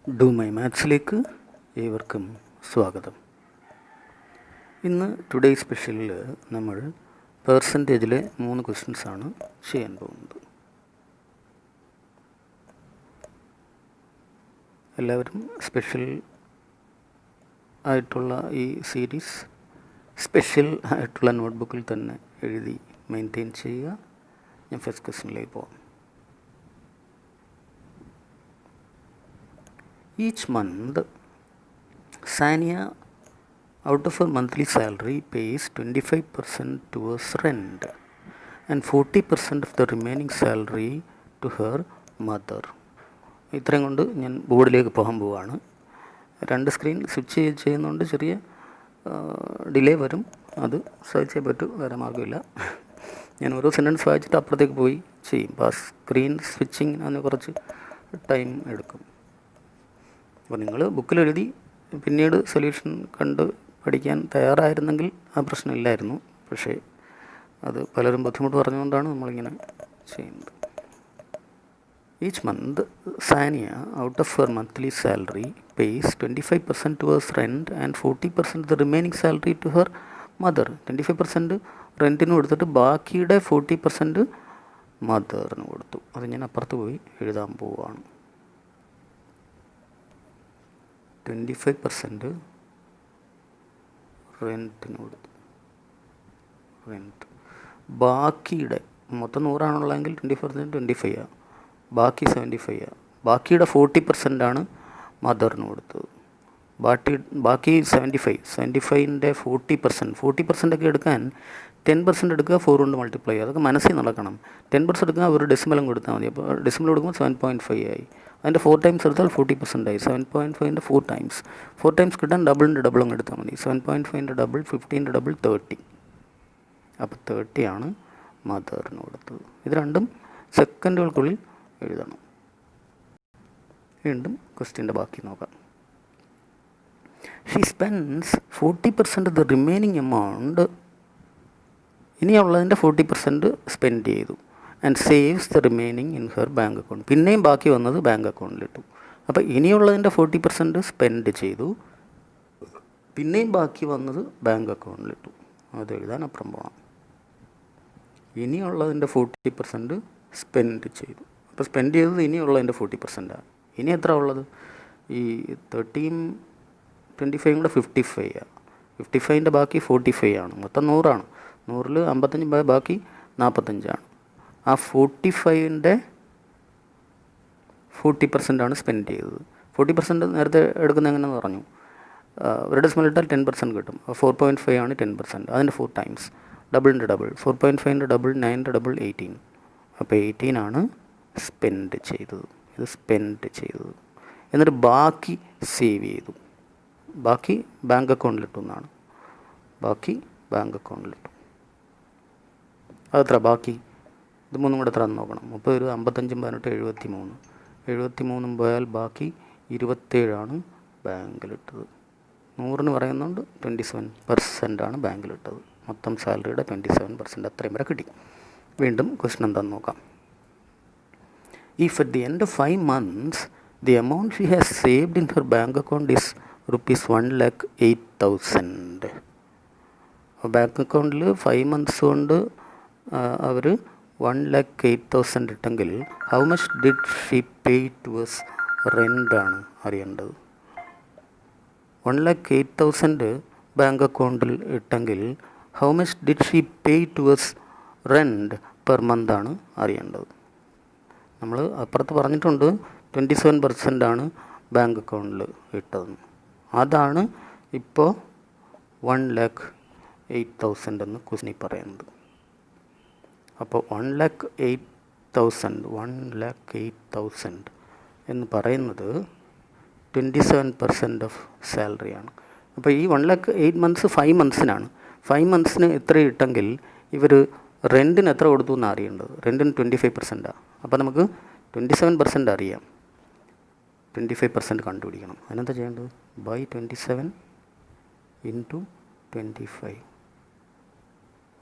Do my മാത്സിലേക്ക് ഏവർക്കും സ്വാഗതം. ഇന്ന് ടുഡേ സ്പെഷ്യലിൽ നമ്മൾ പെർസെൻറ്റേജിലെ 3 ക്വസ്റ്റ്യൻസാണ് ചെയ്യാൻ പോകുന്നത്. എല്ലാവരും സ്പെഷ്യൽ ആയിട്ടുള്ള ഈ സീരീസ് സ്പെഷ്യൽ ആയിട്ടുള്ള നോട്ട്ബുക്കിൽ തന്നെ എഴുതി മെയിൻറ്റെയിൻ ചെയ്യുക. ഞാൻ ഫസ്റ്റ് ക്വസ്റ്റ്യനിലേക്ക് പോകാം. Each month, Sania, out of her monthly salary, pays 25% towards rent and 40% of the remaining salary to her mother. ഇത്രയും കൊണ്ട് ഞാൻ ബോർഡിലേക്ക് പോകാൻ പോവുകയാണ്. 2 സ്ക്രീൻ സ്വിച്ച് ചെയ്യുന്നതുകൊണ്ട് ചെറിയ ഡിലേ വരും. അത് സഹിച്ചേ പറ്റൂ, വേറെ മാർഗ്ഗമില്ല. ഞാൻ ഓരോ സെൻറ്റൻസ് വായിച്ചിട്ട് അപ്പുറത്തേക്ക് പോയി ചെയ്യും. അപ്പോൾ ആ സ്ക്രീൻ സ്വിച്ചിങ് അതിന് കുറച്ച് ടൈം എടുക്കും. അപ്പോൾ നിങ്ങൾ ബുക്കിലെഴുതി പിന്നീട് സൊല്യൂഷൻ കണ്ട് പഠിക്കാൻ തയ്യാറായിരുന്നെങ്കിൽ ആ പ്രശ്നമില്ലായിരുന്നു. പക്ഷേ അത് പലരും ബുദ്ധിമുട്ട് പറഞ്ഞുകൊണ്ടാണ് നമ്മളിങ്ങനെ ചെയ്യുന്നത്. Each month Sania out of her monthly salary pays 25% towards rent and 40% the remaining salary to her mother. 25% റെൻറ്റിന് കൊടുത്തിട്ട് ബാക്കിയുടെ 40% മദറിന് കൊടുത്തു. അത് ഞാൻ അപ്പുറത്ത് പോയി എഴുതാൻ പോവുകയാണ്. 25% റെൻറ്റിന് കൊടുത്തു. റെൻറ്റ് ബാക്കിയുടെ മൊത്തം 100 20% 25 ബാക്കി 75 ബാക്കിയുടെ 40% മദറിന് കൊടുത്തത്. ബാക്കി 75ൻ്റെ 40% ഒക്കെ എടുക്കാൻ 10% എടുക്കുക, 4 കൊണ്ട് മൾട്ടിപ്ലൈ ചെയ്യുക. അതൊക്കെ മനസ്സിൽ നടക്കണം. 10% എടുക്കുക, ഒരു ഡെസിമലും കൊടുത്താൽ മതി. അപ്പോൾ ഡെസിമൽ കൊടുക്കുമ്പോൾ 7.5 ആയി. അതിൻ്റെ 4 ടൈംസ് എടുത്താൽ 40% ആയി. 7.5ൻ്റെ 4 ടൈംസ്. 4 ടൈംസ് കിട്ടാൻ ഡബിളിൻ്റെ ഡബിൾ അങ്ങ് എടുത്താൽ മതി. 7.5ൻ്റെ ഡബിൾ 15ൻ്റെ ഡബിൾ 30. അപ്പോൾ 30 ആണ് മദറിന് കൊടുത്തത്. ഇത് രണ്ടും സെക്കൻഡുകൾക്കുള്ളിൽ എഴുതണം. വീണ്ടും ക്വസ്റ്റ്യൻ്റെ ബാക്കി നോക്കാം. She spends 40% of the remaining amount. ഇനിയുള്ളതിൻ്റെ 40% സ്പെൻഡ് ചെയ്തു. And saves the remaining in her bank account. പിന്നെയും ബാക്കി വന്നത് ബാങ്ക് അക്കൗണ്ടിലിട്ടു. അപ്പോൾ ഇനിയുള്ളതിൻ്റെ 40% സ്പെൻഡ് ചെയ്തു, പിന്നെയും ബാക്കി വന്നത് ബാങ്ക് അക്കൗണ്ടിലിട്ടു. അത് എഴുതാൻ അപ്പുറം പോകണം. ഇനിയുള്ളതിൻ്റെ 40% സ്പെൻഡ് ചെയ്തു. അപ്പോൾ സ്പെൻഡ് ചെയ്തത് ഇനിയുള്ളതിൻ്റെ 40%. ഇനി എത്ര ഉള്ളത്? ഈ 30 25 കൂടെ 55. 55ൻ്റെ ബാക്കി 45 ആണ്. മൊത്തം 100 ആണ്. 100ൽ 55 ബാക്കി 45 ആ 45ൻ്റെ 40% സ്പെൻഡ് ചെയ്തത്. 40% നേരത്തെ എടുക്കുന്നത് എങ്ങനെയെന്ന് പറഞ്ഞു. ഒരു ഡെസിമൽ ഇട്ടാൽ 10% കിട്ടും. 4.5 ആണ് 10%. അതിൻ്റെ 4 ടൈംസ്. ഡബിളിൻ്റെ ഡബിൾ 4.5ൻ്റെ ഡബിൾ 9ൻ്റെ ഡബിൾ 18. അപ്പോൾ 18 ആണ് സ്പെൻഡ് ചെയ്തത്. ഇത് സ്പെൻഡ് ചെയ്തത്. എന്നിട്ട് ബാക്കി സേവ് ചെയ്തു. ബാക്കി ബാങ്ക് അക്കൗണ്ടിലിട്ടു എന്നാണ്. ബാക്കി ബാങ്ക് അക്കൗണ്ടിലിട്ടു. അതെത്ര ബാക്കി? ഇത് 3 കൂടെ എത്ര നോക്കണം. 30 55 18 73. 73 പോയാൽ ബാക്കി 27 ആണ് ബാങ്കിലിട്ടത്. 100ന് പറയുന്നുണ്ട് 27% ബാങ്കിലിട്ടത്. മൊത്തം സാലറിയുടെ 27%. അത്രയും വരെ കിട്ടി. വീണ്ടും ക്വസ്റ്റ്യൻ എന്താണെന്ന് നോക്കാം. If at the end of 5 months the amount she has saved in her bank account is ₹1,08,000. Bank അക്കൗണ്ടിൽ 5 months കൊണ്ട് അവർ 1,08,000 ഇട്ടെങ്കിൽ how much did she pay towards റെൻ്റാണ് അറിയേണ്ടത്. 1,08,000 ബാങ്ക് അക്കൗണ്ടിൽ ഇട്ടെങ്കിൽ how much did she pay towards rent per മന്താണ് അറിയേണ്ടത്. നമ്മൾ അപ്പുറത്ത് പറഞ്ഞിട്ടുണ്ട് 27% ബാങ്ക് അക്കൗണ്ടിൽ ഇട്ടതെന്ന്. അതാണ് ഇപ്പോൾ 1,08,000 എന്ന് ക്വസ്റ്റ്യനിൽ പറയുന്നത്. അപ്പോൾ 1,08,000 എന്ന് പറയുന്നത് 27% ഓഫ് സാലറിയാണ്. അപ്പോൾ ഈ 1,08,000 months 5 monthsനാണ്. 5 monthsന് എത്ര ഇട്ടെങ്കിൽ ഇവർ റെൻറ്റിന് എത്ര കൊടുത്തു എന്ന് അറിയേണ്ടത്. റെൻറ്റിന് 25%. അപ്പോൾ നമുക്ക് 27% അറിയാം. 25% കണ്ടുപിടിക്കണം. അതിനെന്താ ചെയ്യേണ്ടത്? By 27 into 25.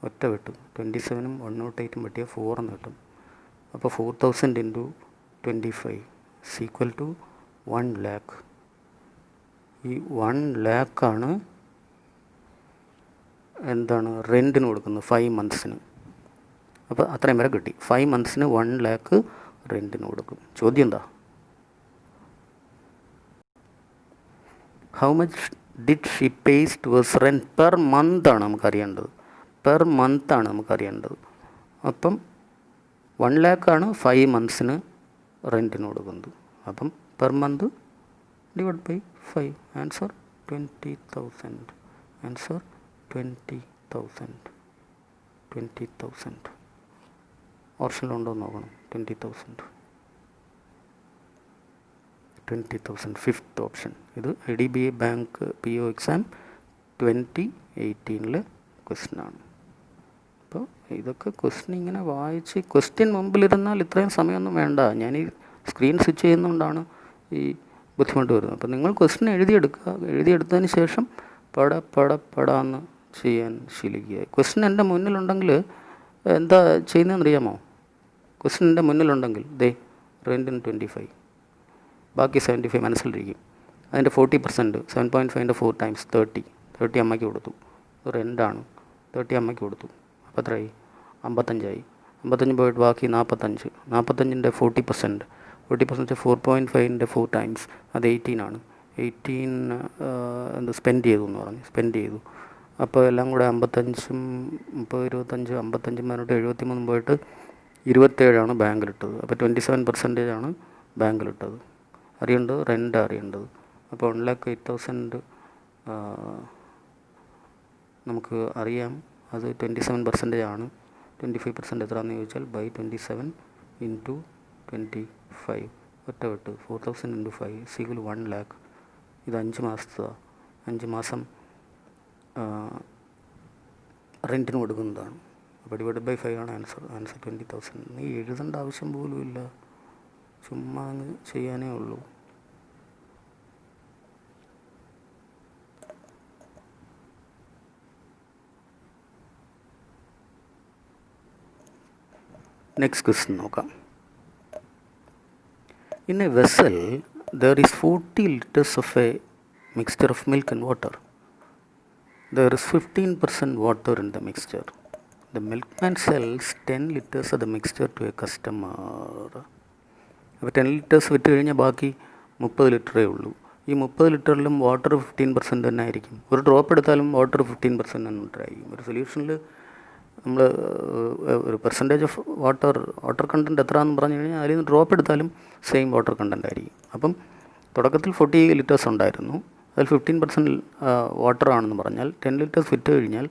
ഒറ്റ വെട്ടും. 27ഉം 108ഉം വെട്ടിയാൽ 4 എന്ന് കിട്ടും. അപ്പോൾ 4,000 ഇൻറ്റു 25 ഈക്വൽ ടു 1,00,000. ഈ 1,00,000 എന്താണ് റെൻറ്റിന് കൊടുക്കുന്നത് 5 monthsന്. അപ്പോൾ അത്രയും വരെ കിട്ടി. 5 monthsന് 1,00,000 റെൻറ്റിന് കൊടുക്കും. ചോദ്യം എന്താ? How much did she pays towards rent per month ആണ് നമുക്കറിയേണ്ടത്. പെർ മന്ത് ആണ് നമുക്കറിയേണ്ടത്. അപ്പം 1,00,000 5 monthsന് റെൻറ്റിന് കൊടുക്കുന്നത്. അപ്പം per month divide by 5. Answer 20,000. Answer 20,000. 20,000. ഓപ്ഷനിലുണ്ടോ എന്ന് നോക്കണം. 20,000. Fifth option. ഇത് IDBI ബാങ്ക് PO എക്സാം 2018 ക്വസ്റ്റ്യനാണ്. അപ്പോൾ ഇതൊക്കെ ക്വസ്റ്റ്യൻ ഇങ്ങനെ വായിച്ച് ക്വസ്റ്റ്യൻ മുമ്പിലിരുന്നാൽ ഇത്രയും സമയമൊന്നും വേണ്ട. ഞാൻ ഈ സ്ക്രീൻ സ്വിച്ച് ചെയ്യുന്നതുകൊണ്ടാണ് ഈ ബുദ്ധിമുട്ട് വരുന്നത്. അപ്പോൾ നിങ്ങൾ ക്വസ്റ്റ്യൻ എഴുതിയെടുക്കുക. എഴുതിയെടുത്തതിന് ശേഷം പടാന്ന് ചെയ്യാൻ ശീലിക്കുക. ക്വസ്റ്റ്യൻ എൻ്റെ മുന്നിലുണ്ടെങ്കിൽ എന്താ ചെയ്യുന്നതെന്ന് അറിയാമോ? ക്വസ്റ്റ്യൻ എൻ്റെ മുന്നിലുണ്ടെങ്കിൽ റെൻറ്റിന് 25, ബാക്കി 75 മനസ്സിലിരിക്കും. അതിൻ്റെ 40% 7.5 4 times 30 അമ്മയ്ക്ക് കൊടുത്തു. റെൻ്റാണ്. 30 അമ്മയ്ക്ക് കൊടുത്തു. അപ്പോൾ എത്രയായി? 55ആയി. 55 പോയിട്ട് ബാക്കി 45. 45ൻ്റെ 40% 4.5 4 times അത് 18 ആണ്. 18 സ്പെൻഡ് ചെയ്തു എന്ന് പറഞ്ഞു. സ്പെൻഡ് ചെയ്തു. അപ്പോൾ എല്ലാം കൂടെ 55 30 25 55 പറഞ്ഞിട്ട് 73 പോയിട്ട് 27 ബാങ്കിലിട്ടത്. അപ്പോൾ 27% ആണ് ബാങ്കിലിട്ടത്. അറിയേണ്ടത് റെൻ്റ് അറിയേണ്ടത്. അപ്പോൾ 1,08,000 നമുക്ക് അറിയാം. അത് 27% ആണ്. 25% എത്രയാണെന്ന് ചോദിച്ചാൽ ബൈ 27 × 25 ഒറ്റ വെട്ട് 4,000 × 5 = 1,00,000. ഇത് 5 മാസത്തേതാണ്. 5 മാസം റെൻറ്റിന് കൊടുക്കുന്നതാണ്. അപ്പോൾ ഡിവൈഡ് ബൈ 5 ആണ് ആൻസർ. 20,000. നീ എഴുതേണ്ട ആവശ്യം പോലും ഇല്ല. ചുമ്മാ അങ്ങ് ചെയ്യാനേ ഉള്ളൂ. നെക്സ്റ്റ് ക്വസ്റ്റ്യൻ നോക്കാം. In a vessel there is 40 liters of a mixture of milk and water. There is 15% water in the mixture. The milkman sells 10 liters of the mixture to a customer. അപ്പോൾ 10 liters വിറ്റ് കഴിഞ്ഞാൽ ബാക്കി 30 ലിറ്ററേ ഉള്ളൂ. ഈ 30 ലിറ്ററിലും water 15% തന്നെ ആയിരിക്കും. ഒരു drop എടുത്താലും വാട്ടർ 15% തന്നെ ഉണ്ടായിരിക്കും. ഒരു സൊല്യൂഷനിൽ നമ്മൾ ഒരു പെർസെൻറ്റേജ് ഓഫ് വാട്ടർ കണ്ടൻറ്റ് എത്രയാണെന്ന് പറഞ്ഞു കഴിഞ്ഞാൽ അതിൽ നിന്ന് ഡ്രോപ്പ് എടുത്താലും സെയിം വാട്ടർ കണ്ടൻറ്റ് ആയിരിക്കും. അപ്പം തുടക്കത്തിൽ 40 liters ഉണ്ടായിരുന്നു. അതിൽ 15% വാട്ടറാണെന്ന് പറഞ്ഞാൽ 10 liters വിറ്റ് കഴിഞ്ഞാൽ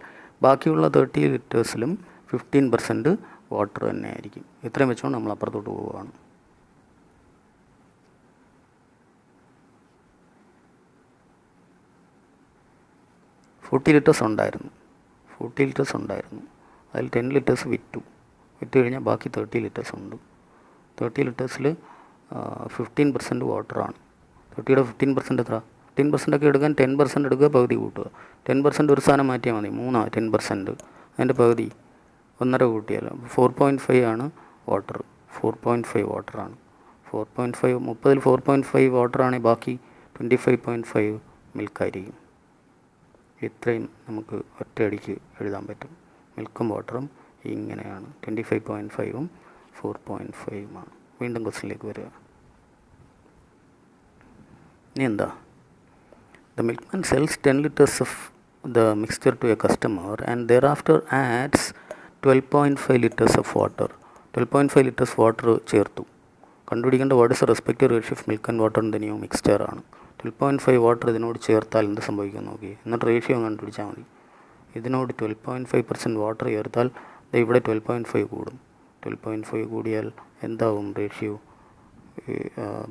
ബാക്കിയുള്ള 30 litersലും 15% വാട്ടർ തന്നെ ആയിരിക്കും. ഇത്രയും വെച്ചുകൊണ്ട് നമ്മൾ അപ്പുറത്തോട്ട് പോവുകയാണ്. $40 liters ഉണ്ടായിരുന്നു. അതിൽ 10 liters വിറ്റ് കഴിഞ്ഞാൽ ബാക്കി 30 liters ഉണ്ട്. 30 litersൽ 15% വാട്ടറാണ്. 30യുടെ 15% എത്ര? 15% ഒക്കെ എടുക്കാൻ 10% എടുക്കുക, പകുതി കൂട്ടുക. 10% ഒരു സാധനം മാറ്റിയാൽ മതി. 3 10%. അതിൻ്റെ പകുതി 1.5 കൂട്ടിയാൽ 4.5 ആണ് വാട്ടർ. 4.5 വാട്ടറാണ്. 4.5 30ൽ 4.5 വാട്ടറാണെങ്കിൽ ബാക്കി 25.5 മിൽക്കായിരിക്കും. ഇത്രയും നമുക്ക് ഒറ്റയടിക്ക് എഴുതാൻ പറ്റും. മിൽക്കും വാട്ടറും ഇങ്ങനെയാണ്. 25.5ഉം 4.5ഉമാണ്. വീണ്ടും ക്വസ്റ്റ്യനിലേക്ക് വരിക. ഇനി എന്താ? The milkman sells 10 liters of the mixture to a customer and thereafter adds 12.5 liters of water. 12.5 liters water ചേർത്തു. കണ്ടുപിടിക്കേണ്ട what is respective ratio of milk and water in the new mixture ആണ്. 12.5 വാട്ടർ ഇതിനോട് ചേർത്താൽ എന്ത് സംഭവിക്കും നോക്കി. എന്നിട്ട് ratio കണ്ടുപിടിച്ചാൽ മതി. ഇതിനോട് 12.5% വാട്ടർ ചേർത്താൽ ഇവിടെ 12.5 കൂടും. 12.5 കൂടിയാൽ എന്താവും റേഷ്യോ?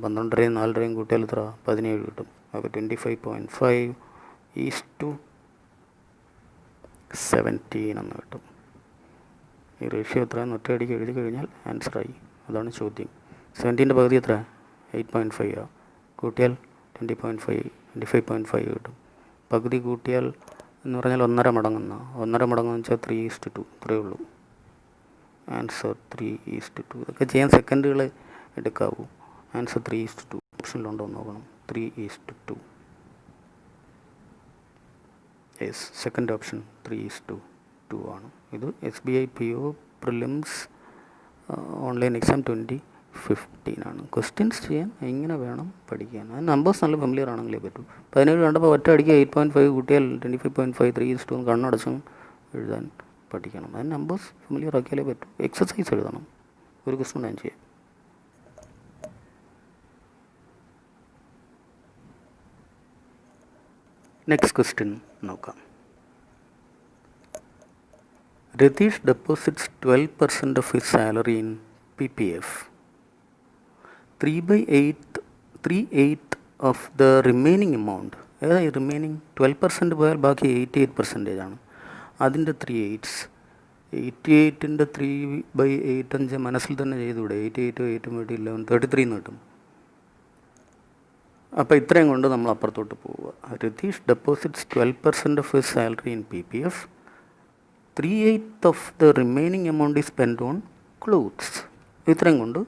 12യും 4യും കൂട്ടിയാൽ എത്ര? 17 കിട്ടും. അപ്പോൾ 25.5:17 എന്ന് കിട്ടും. ഈ റേഷ്യോ എത്രയെന്ന് ഒറ്റയടിക്ക് എഴുതി കഴിഞ്ഞാൽ ആൻസറായി. അതാണ് ചോദ്യം. 17ൻ്റെ പകുതി എത്ര? 8.5 കൂട്ടിയാൽ 25.5 കിട്ടും. പകുതി കൂട്ടിയാൽ എന്ന് പറഞ്ഞാൽ 1.5 മടങ്ങുന്ന 1.5 മടങ്ങെന്ന് വെച്ചാൽ 3:2. ഇത്രയേ ഉള്ളൂ. ആൻസർ 3:2. ഇതൊക്കെ ചെയ്യാൻ സെക്കൻഡുകൾ എടുക്കാവൂ. ആൻസർ 3:2. ഓപ്ഷനിലുണ്ടോ എന്ന് നോക്കണം. 3:2. യെസ്, സെക്കൻഡ് ഓപ്ഷൻ 3:2 ആണ്. ഇത് SBI PO prelims online exam 2015 ആണ്. ക്വസ്റ്റ്യൻസ് ചെയ്യാൻ ഇങ്ങനെ വേണം പഠിക്കാൻ. ആ നമ്പേഴ്സ് നല്ല ഫെമിലിയർ ആണെങ്കിലേ പറ്റൂ. 17 കണ്ടപ്പോൾ ഒറ്റ അടിക്കുക 8.5 കൂട്ടിയാൽ 25.5 3:2 കണ്ണടച്ചും എഴുതാൻ പഠിക്കണം. അത് നമ്പേഴ്സ് ഫെമിലിയർ ആക്കിയാലേ പറ്റൂ. എക്സസൈസ് എഴുതണം. ഒരു ക്വസ്റ്റ്യൻ ഞാൻ ചെയ്യാം. നെക്സ്റ്റ് ക്വസ്റ്റ്യൻ നോക്കാം. Ratheesh deposits 12% of his salary in PPF. 3/8 of the remaining amount, ഏതായി റിമൈനിങ് 12% പോയാൽ ബാക്കി 88% ആണ്. അതിൻ്റെ 3/8. 88ൻ്റെ 3/8 5 മനസ്സിൽ തന്നെ ചെയ്തുകൂടെ? 88 8 വേണ്ടി 11 33 കിട്ടും. അപ്പോൾ ഇത്രയും കൊണ്ട് നമ്മൾ അപ്പുറത്തോട്ട് പോവുക. Ratheesh deposits 12% of his salary in PPF. 3/8 of the remaining amount is spent on clothes. ഇത്രയും കൊണ്ട്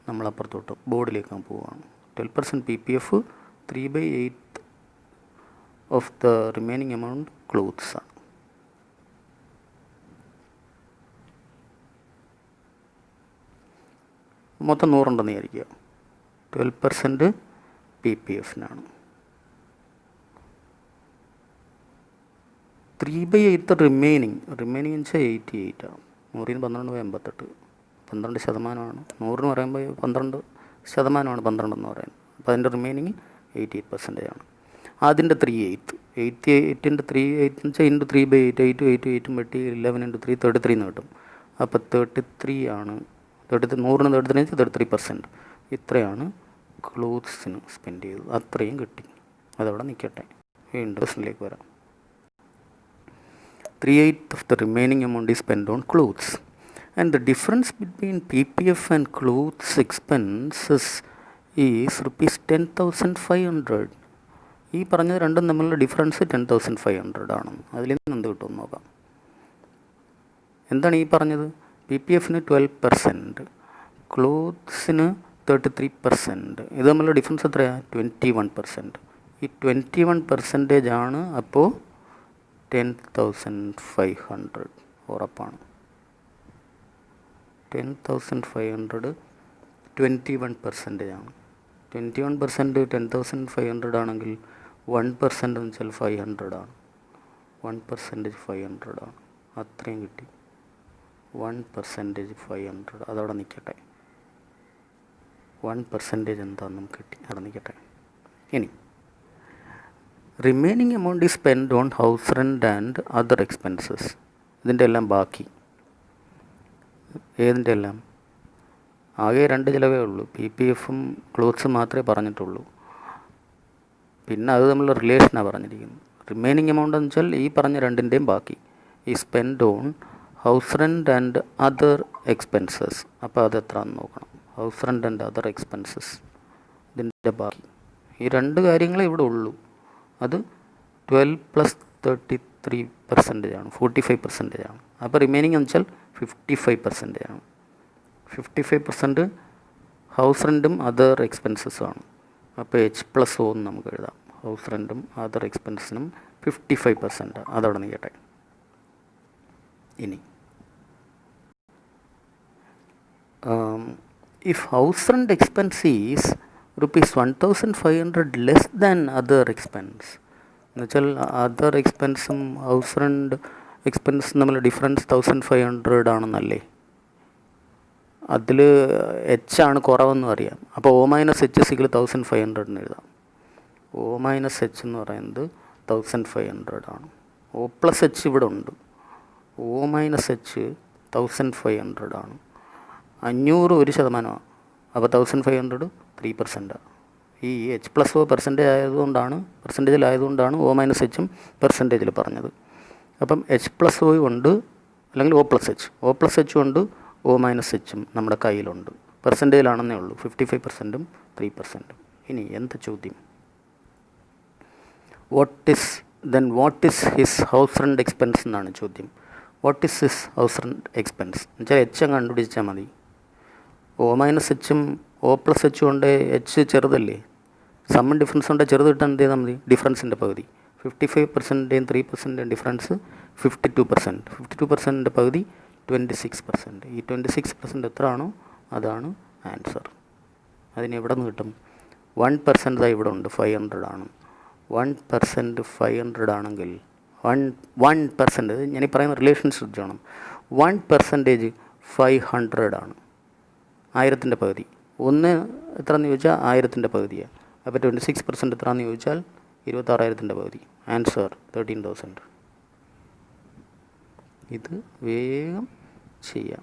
നമ്മൾ അപ്പുറത്തോട്ട് ബോർഡിലേക്ക് പോവുകയാണ്. 12% PPF, 3/8 of the remaining amount clothes ആണ്. മൊത്തം 100 ഉണ്ടെന്ന് വിചാരിക്കുക. 12% PPF-നാണ്. 3/8 റിമൈനിങ് എന്ന് വെച്ചാൽ 88 ആണ്. 100 12 88, 12%. 100 പറയുമ്പോൾ 12% 12 എന്ന് പറയുന്നത്. അപ്പോൾ അതിൻ്റെ റിമൈനിങ് 88% ആണ്. അതിൻ്റെ 3/8, 88ൻ്റെ 3/8 എന്ന് വെച്ചാൽ ഇൻറ്റു 3/8, 8 വെട്ടി 11 × 3 33 കിട്ടും. അപ്പോൾ 33 ആണ്. 100 33 33%. ഇത്രയാണ് ക്ലോത്ത്സിന് സ്പെൻഡ് ചെയ്തത്. അത്രയും കിട്ടി. അതവിടെ നിൽക്കട്ടെ. വീണ്ടും ക്വസ്റ്റ്യനിലേക്ക് വരാം. 3/8 of the remaining amount is spent on clothes, and the difference between PPF and clothes expenses is ₹10,500. ഈ പറഞ്ഞത് രണ്ടും തമ്മിലുള്ള ഡിഫറൻസ് 10,500 ആണ്. അതിൽ നിന്ന് എന്ത് കിട്ടുമെന്ന് നോക്കാം. എന്താണ് ഈ പറഞ്ഞത്? PPF-ന് 12%, ക്ലോത്ത്സിന് 33%. ഇത് തമ്മിലുള്ള ഡിഫറൻസ് എത്രയാണ്? 21%. ഈ 21% ആണ്. അപ്പോൾ 10,500 ഉറപ്പാണ്. 10,500 21% ആണ്. 21% 10,500 ആണെങ്കിൽ 1% എന്ന് വെച്ചാൽ 500 ആണ്. 1% 500 ആണ്. അത്രയും കിട്ടി. 1% 500. അതവിടെ നിൽക്കട്ടെ. 1% എന്താണെന്നും കിട്ടി. അവിടെ നിൽക്കട്ടെ. ഇനി remaining amount is spend on house rent and other expenses. ഇതിൻ്റെ എല്ലാം ബാക്കി. ഏതിൻ്റെ എല്ലാം? ആകെ 2 ചിലവേ ഉള്ളൂ. PPF-ഉം ക്ലോത്ത്സും മാത്രമേ പറഞ്ഞിട്ടുള്ളൂ. പിന്നെ അത് തമ്മിലുള്ള റിലേഷനാണ് പറഞ്ഞിരിക്കുന്നത്. റിമൈനിങ് എമൗണ്ട് എന്ന് വെച്ചാൽ ഈ പറഞ്ഞ രണ്ടിൻ്റെയും ബാക്കി. ഈ spend on house rent and other expenses. അപ്പോൾ അത് എത്രയാണെന്ന് നോക്കണം. House rent and other expenses ഇതിൻ്റെ ബാക്കി. ഈ 2 കാര്യങ്ങളേ ഇവിടെ ഉള്ളൂ. അത് 12 + 33% ആണ്. 45% ആണ്. അപ്പോൾ റിമൈനിങ് എന്ന് വെച്ചാൽ 55% ആണ്. 55% ഹൗസ് റെൻറ്റും അതർ എക്സ്പെൻസസും ആണ്. അപ്പോൾ H+O എന്ന് നമുക്ക് എഴുതാം. ഹൗസ് റെൻറ്റും അതർ എക്സ്പെൻസിനും 55%. അതവിടെ നിൽക്കട്ടെ. ഇനി if house rent expense is ₹1,500 less than other expense, എന്നുവെച്ചാൽ അതർ എക്സ്പെൻസും ഹൗസ് റെൻറ്റ് എക്സ്പെൻസും തമ്മിൽ ഡിഫറൻസ് 1,500 ആണെന്നല്ലേ? അതിൽ H ആണ് കുറവെന്നും അറിയാം. അപ്പോൾ O - H = 1,500 എന്ന് എഴുതാം. O - H എന്ന് പറയുന്നത് 1,500 ആണ്. O + H ഇവിടെ ഉണ്ട്. O - H 1,500 ആണ്. 500 1%. അപ്പോൾ 1,500 3%. ഈ H+O പെർസെൻറ്റേജിലായതുകൊണ്ടാണ് O - H പെർസെൻറ്റേജിൽ പറഞ്ഞത്. അപ്പം H+O ഉണ്ട്, അല്ലെങ്കിൽ O + H. O + H ഉണ്ട്, O - H നമ്മുടെ കയ്യിലുണ്ട്. പെർസെൻറ്റേജിലാണെന്നേ ഉള്ളൂ. 55%ഉം 3%ഉം. ഇനി എന്ത് ചോദ്യം? What is his house rent expense എന്നാണ് ചോദ്യം. What is his house rent expense എന്ന് വെച്ചാൽ H കണ്ടുപിടിച്ചാൽ മതി. O - H ഉം O O+H കൊണ്ട് H ചെറുതല്ലേ, സമ്മും ഡിഫറൻസ് കൊണ്ട് ചെറുത് കിട്ടാൻ എന്ത് ചെയ്താൽ മതി, ഡിഫറൻസിൻ്റെ പകുതി. 55%-യും 3%-യും ഡിഫറൻസ് 52%. 52%-ൻ്റെ പകുതി 26%. ഈ 26% എത്ര ആണോ അതാണ് ആൻസർ. അതിന് എവിടെ നിന്ന് കിട്ടും? 1% ഇവിടെ ഉണ്ട്, 500 ആണ്. 1% 500 ആണെങ്കിൽ 1% ഞാൻ ഈ പറയുന്ന റിലേഷൻ ശ്രദ്ധിക്കണം. 1% 500 ആണ്, 1000-ൻ്റെ പകുതി. ഒന്ന് എത്രയെന്ന് ചോദിച്ചാൽ 1000-ൻ്റെ പകുതിയാണ്. അപ്പോൾ 26% എത്രയാണെന്ന് ചോദിച്ചാൽ 26,000-ൻ്റെ പകുതി. ആൻസർ 13,000. ഇത് വേഗം ചെയ്യാം.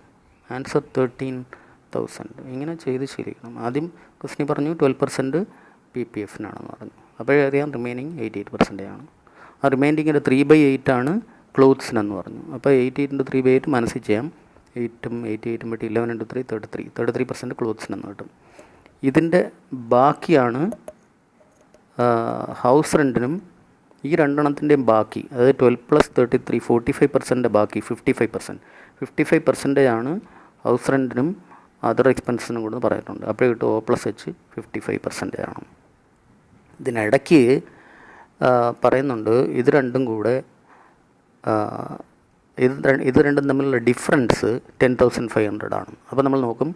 ആൻസർ 13,000. ഇങ്ങനെ ചെയ്ത് ശരിക്കണം. ആദ്യം ക്വസ്റ്റിന് പറഞ്ഞു 12% PPF-നാണെന്ന് പറഞ്ഞു. അപ്പോഴറിയാം റിമൈനിങ് 88% ആണ്. ആ റിമൈനിങ്ങിൻ്റെ 3/8 ആണ് ക്ലോത്ത്സിനെന്ന് പറഞ്ഞു. അപ്പോൾ 88 × 3/8 മനസ്സിൽ ചെയ്യാം. 8ഉം 88ഉം പറ്റി 11 × 3 33% ക്ലോത്ത്സിനെന്ന് കിട്ടും. ഇതിൻ്റെ ബാക്കിയാണ് ഹൗസ് റെൻറ്റിനും ഈ രണ്ടെണ്ണത്തിൻ്റെയും ബാക്കി, അതായത് 12 + 33 45%-ൻ്റെ ബാക്കി 55% ആണ് ഹൗസ് റെൻറ്റിനും അതർ എക്സ്പെൻസിനും കൂടെ പറഞ്ഞിട്ടുണ്ട്. അപ്പോൾ കിട്ടും O+H 55% ആണ്. ഇതിനിടയ്ക്ക് പറയുന്നുണ്ട് ഇത് രണ്ടും കൂടെ ഇത് രണ്ടും തമ്മിലുള്ള ഡിഫറൻസ് 10,500 ആണ്. അപ്പോൾ നമ്മൾ നോക്കും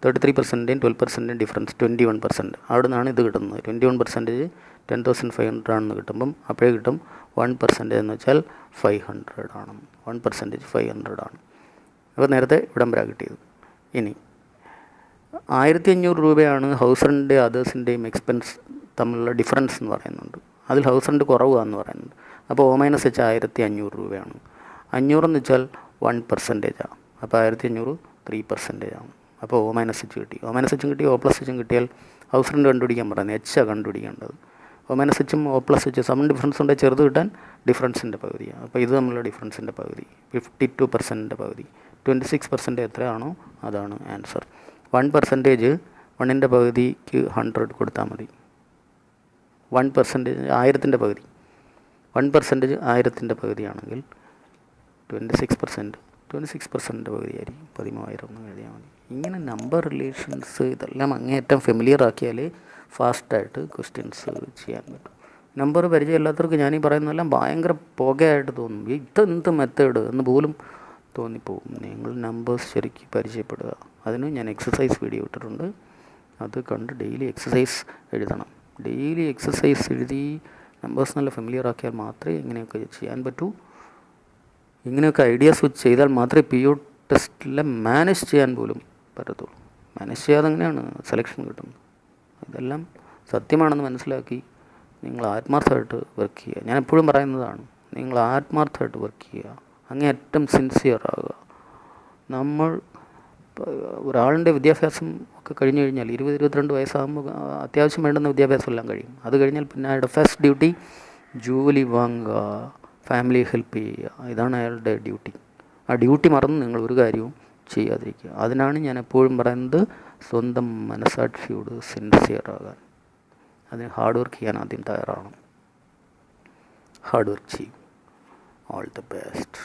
33%-യും 12%-യും ഡിഫറൻസ് 21%. അവിടെ നിന്നാണ് ഇത് കിട്ടുന്നത്. 21% 10,500 ആണെന്ന് കിട്ടുമ്പം അപ്പോഴേ കിട്ടും 1% എന്ന് വെച്ചാൽ 500 ആണ്. 1% 500 ആണ്. അപ്പോൾ നേരത്തെ ഇവിടം വരെ കിട്ടിയത്. ഇനി 1,500 രൂപയാണ് ഹൗസ് റെൻറ്റ് അതേഴ്സിൻ്റെയും എക്സ്പെൻസ് തമ്മിലുള്ള ഡിഫറൻസ് എന്ന് പറയുന്നുണ്ട്. അതിൽ ഹൗസ് റെൻറ്റ് കുറവാണെന്ന് പറയുന്നുണ്ട്. അപ്പോൾ O - H 1,500 രൂപയാണ്. 500 എന്ന് വെച്ചാൽ 1%. അപ്പോൾ 1,500 3% ആണ്. അപ്പോൾ O - H കിട്ടി. O - H കിട്ടി. O+H കിട്ടിയാൽ ഹൗസ് റെൻറ്റ് കണ്ടുപിടിക്കാൻ പറയുന്നത് H ആണ് കണ്ടുപിടിക്കേണ്ടത്. O - H ഉം O+H സമ്മൺ ഡിഫറൻസ് ഉണ്ടെങ്കിൽ ചെറുത് കിട്ടാൻ ഡിഫറൻസിൻ്റെ പകുതിയാണ്. അപ്പോൾ ഇത് തമ്മിലുള്ള ഡിഫറൻസിൻ്റെ പകുതി 52%-ൻ്റെ പകുതി. 26% എത്രയാണോ അതാണ് ആൻസർ. 1% 1ൻ്റെ പകുതിക്ക് 100 കൊടുത്താൽ മതി. 1% 1000-ൻ്റെ പകുതി. 1% 1000-ൻ്റെ പകുതിയാണെങ്കിൽ 26%-ൻ്റെ പകുതിയായിരിക്കും 13,000 എന്ന് എഴുതിയാൽ മതി. ഇങ്ങനെ നമ്പർ റിലേഷൻസ് ഇതെല്ലാം അങ്ങേയറ്റം ഫെമിലിയർ ആക്കിയാൽ ഫാസ്റ്റായിട്ട് ക്വസ്റ്റ്യൻസ് ചെയ്യാൻ പറ്റും. നമ്പർ പരിചയമില്ലാത്തവർക്ക് ഞാനീ പറയുന്നതെല്ലാം ഭയങ്കര പുകയായിട്ട് തോന്നും. ഇതെന്ത് മെത്തേഡ് എന്ന് പോലും തോന്നിപ്പോവും. നിങ്ങൾ നമ്പേഴ്സ് ശരിക്കും പരിചയപ്പെടുക. അതിന് ഞാൻ എക്സസൈസ് വീഡിയോ ഇട്ടിട്ടുണ്ട്. അത് കണ്ട് ഡെയിലി എക്സസൈസ് എഴുതണം. ഡെയിലി എക്സസൈസ് എഴുതി നമ്പേഴ്സ് നല്ല ഫെമിലിയർ ആക്കിയാൽ മാത്രമേ ഇങ്ങനെയൊക്കെ ചെയ്യാൻ പറ്റൂ. ഇങ്ങനെയൊക്കെ ഐഡിയാസ് വെച്ച് ചെയ്താൽ മാത്രമേ PO ടെസ്റ്റിലെ മാനേജ് ചെയ്യാൻ പോലും പറ്റത്തുള്ളൂ. മാനേജ് ചെയ്യാതെ എങ്ങനെയാണ് സെലക്ഷൻ കിട്ടുന്നത്? ഇതെല്ലാം സത്യമാണെന്ന് മനസ്സിലാക്കി നിങ്ങൾ ആത്മാർത്ഥമായിട്ട് വർക്ക് ചെയ്യുക. ഞാൻ എപ്പോഴും പറയുന്നതാണ്, നിങ്ങൾ ആത്മാർത്ഥമായിട്ട് വർക്ക് ചെയ്യുക, അങ്ങേയറ്റം സിൻസിയർ ആകുക. നമ്മൾ ഒരാളിൻ്റെ വിദ്യാഭ്യാസം ഒക്കെ കഴിഞ്ഞ് കഴിഞ്ഞാൽ 20-22 വയസ്സാകുമ്പോൾ അത്യാവശ്യം വേണ്ടുന്ന വിദ്യാഭ്യാസം എല്ലാം കഴിയും. അത് കഴിഞ്ഞാൽ പിന്നെ അയാളുടെ ഫസ്റ്റ് ഡ്യൂട്ടി ജോലി വാങ്ങുക, ഫാമിലി ഹെൽപ്പ് ചെയ്യുക. ഇതാണ് അയാളുടെ ഡ്യൂട്ടി. ആ ഡ്യൂട്ടി മറന്ന് നിങ്ങൾ ഒരു കാര്യവും ചെയ്യാതിരിക്കുക. അതിനാണ് ഞാൻ എപ്പോഴും പറയുന്നത് സ്വന്തം മനസാക്ഷിയോട് സിൻസിയർ ആകാൻ. അതിന് ഹാർഡ് വർക്ക് ചെയ്യാൻ ആദ്യം തയ്യാറാവണം. ഹാർഡ് വർക്ക് ചെയ്യും. All the best.